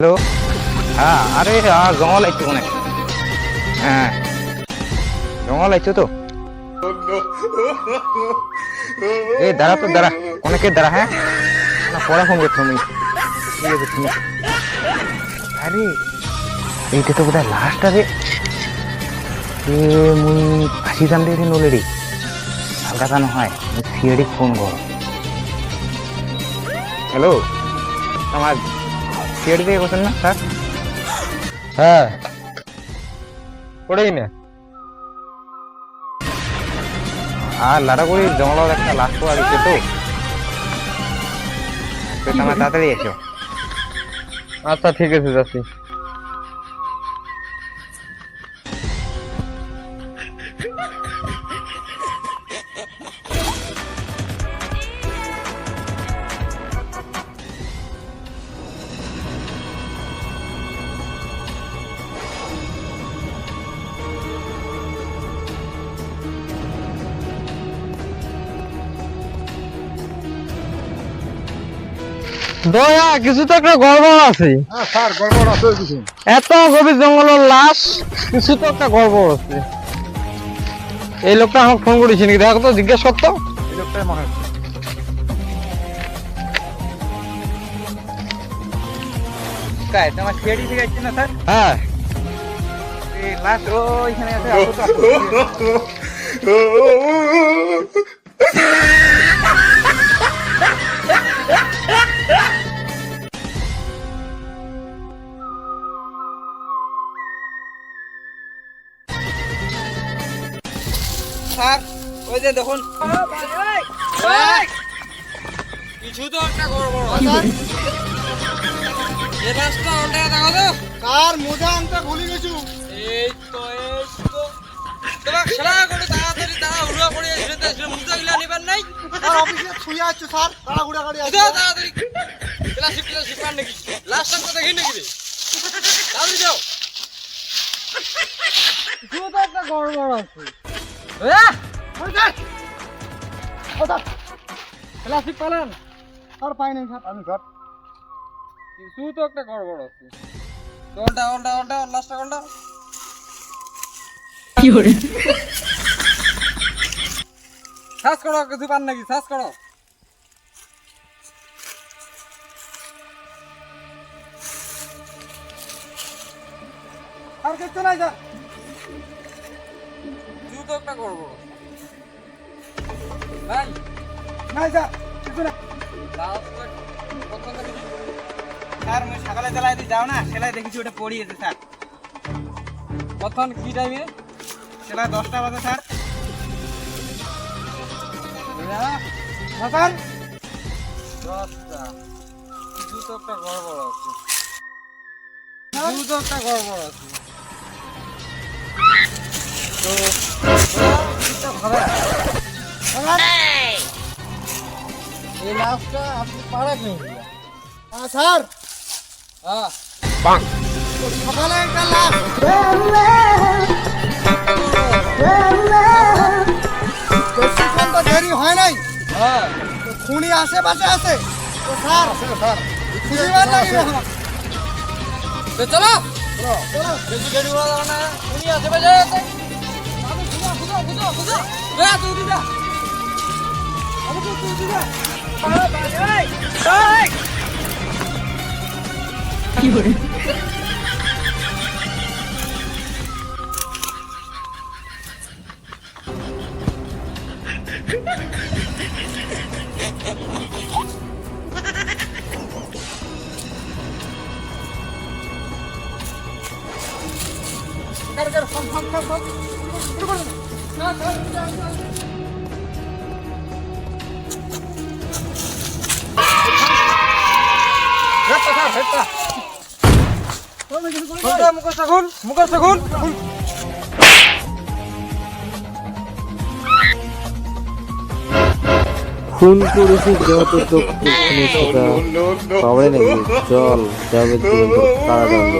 Hello. হ্যাঁ, আরে জঙ্গল আইছো কোনে? হ্যাঁ, জঙ্গল আইছো তো? এই দাঁড়া তো দাঁড়া, অনেকে দাঁড়া। হ্যাঁ না, পড়া ফোন করছো তুমি? ঠিক আছে তুমি। আরে এইটা তো বোধহয় লাস্ট আরে মুই ফাঁসি যাম রে নলে রে। হালকা নহয় মুই সিআইডি ফোন কর। হ্যালো, আমার সিআইডি থেকে বলছেন না স্যার? হ্যাঁ পড়েই না। আর লাটাগুড়ি জঙ্গলত একটা লাশ পাওয়া গেছে তো তোমার তাড়াতাড়ি এসো। আচ্ছা ঠিক আছে যাচ্ছি। দয়া কিছু তো একটা গড়বড় আছে। স্যার গড়বড় আছে কিছু। এত গভীর জঙ্গলের লাশ, কিছু তো একটা গড়বড় আছে। এই লোকটা আমাকে ফোন করেছে নাকি দেখো তো, জিজ্ঞেস করতো। এই লোকটাই মনে হচ্ছে। তোমার সিআইডি থেকে আসছে না স্যার? হ্যাঁ এই লাশ ওইখানে আছে, আসো তো, আসো। স্যার ওই যে দেখুন, কিছু তো একটা গড়বড় আছে। এই লাশটা ওটা দেখো তো। স্যার মোজা আনতে ভুলে গেছু। এই তো তোমার খেলা করে তাড়াতাড়ি তাড়া হুড়া করে এসে মুদ্রা গিলা নিবার নাই। স্যার অফিসে শুয়ে আছো স্যার, তাড়াহুড়া গাড়ি আছে। যাও তাড়াতাড়ি। ক্লাসিক পার নাকি? লাস্টটা তো দেখি নাকি রে? তাড়াতাড়ি যাও। কিছু তো একটা গড়বড় আছে। ক্লাসিক পালান। স্যার পাই নাই স্যার, আমি স্যার। কিছু তো একটা গড়বড় আছে। ওলটা লাস্টটা কোনটা? কি করে? সার্চ করো, কিছু পান নাকি? সার্চ করো। আর কিছু নাই স্যার। কিছু তো একটা গড়বড়। ভাই নাই স্যার, কিছু নাই। স্যার মুই সকালে চালাই দিয়ে যাও না, সেলাই দেখেছি ওটা পড়িয়েছে স্যার। কখন কি টাইমে? সেলাই 10টা বাজে স্যার। স্যার 10টা। কিছু তো একটা গড়বড় আছে। কিছু তো একটা গড়বড় আছে। তো এটা ভাবে এই লাস্টটা আপনি পারেন নি? স্যার হ্যাঁ সকালে একটা লাশ। বেশিক্ষণ তো দেরি হয় নাই, হ্যাঁ তো খুনি আশেপাশে আছে তো স্যার। স্যার খুঁজিবার লাগবে আমার। তো চলো চলো বেশি দেরি হলো না, উনি আছে বাজে আছে। আমি খুঁজো যা তুই যা। আমি তো তুই দিবা। কর ফোন শুরু করুন। না স্যার মুখস্থ খুল। খুন করেছি যত দক্ষিণে সেটা পাবে নাকি? চল যাবে কারাদণ্ড।